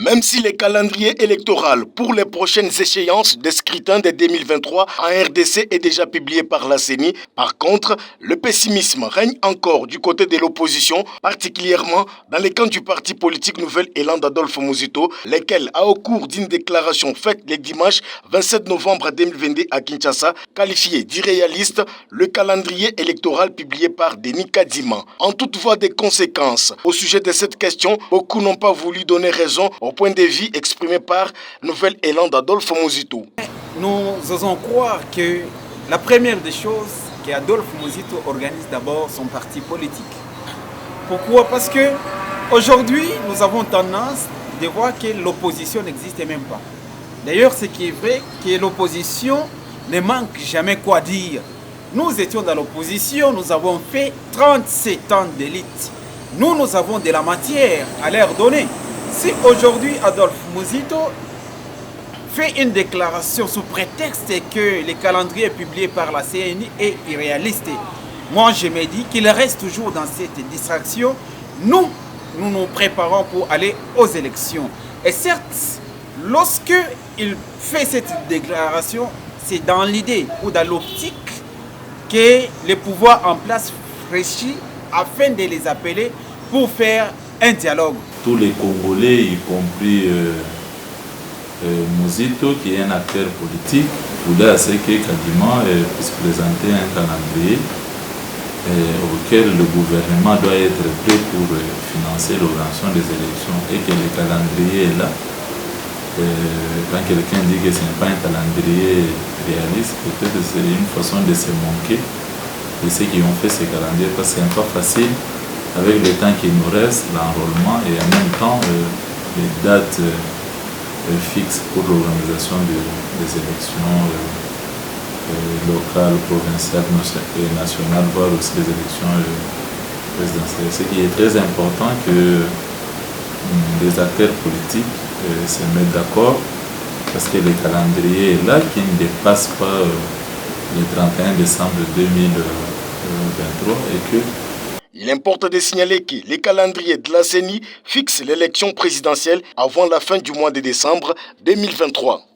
Même si le calendrier électoral pour les prochaines échéances des scrutins de 2023 en RDC est déjà publié par la CENI, par contre, le pessimisme règne encore du côté de l'opposition, particulièrement dans les camps du parti politique Nouvel Élan d'Adolphe Muzito, lequel a au cours d'une déclaration faite le dimanche 27 novembre 2022 à Kinshasa, qualifié d'irréaliste le calendrier électoral publié par Denis Kadima. En toute voie des conséquences, au sujet de cette question, beaucoup n'ont pas voulu donner raison au point de vue exprimé par Nouvel Élan d'Adolphe Muzito. Nous osons croire que la première des choses, que Adolphe Muzito organise d'abord son parti politique. Pourquoi? Parce que aujourd'hui, nous avons tendance de voir que l'opposition n'existe même pas. D'ailleurs, ce qui est vrai, que l'opposition ne manque jamais quoi dire. Nous étions dans l'opposition, nous avons fait 37 ans d'élite. Nous avons de la matière à leur donner. Si aujourd'hui Adolphe Muzito fait une déclaration sous prétexte que le calendrier publié par la CENI est irréaliste, moi je me dis qu'il reste toujours dans cette distraction. Nous nous préparons pour aller aux élections. Et certes, lorsque il fait cette déclaration, c'est dans l'idée ou dans l'optique que les pouvoirs en place fléchissent afin de les appeler pour faire un dialogue. Tous les Congolais, y compris Muzito, qui est un acteur politique, voulait assez que Kadima puisse présenter un calendrier auquel le gouvernement doit être prêt pour financer l'organisation des élections et que le calendrier est là. Quand quelqu'un dit que ce n'est pas un calendrier réaliste, peut-être que c'est une façon de se moquer de ceux qui ont fait ce calendrier, parce que c'est un peu facile avec le temps qui nous reste, l'enrôlement et en même temps les dates fixes pour l'organisation des élections locales, provinciales et nationales, voire aussi les élections présidentielles. Ce qui est très important que les acteurs politiques se mettent d'accord, parce que le calendrier est là, qui ne dépasse pas le 31 décembre 2023 et que il importe de signaler que les calendriers de la CENI fixent l'élection présidentielle avant la fin du mois de décembre 2023.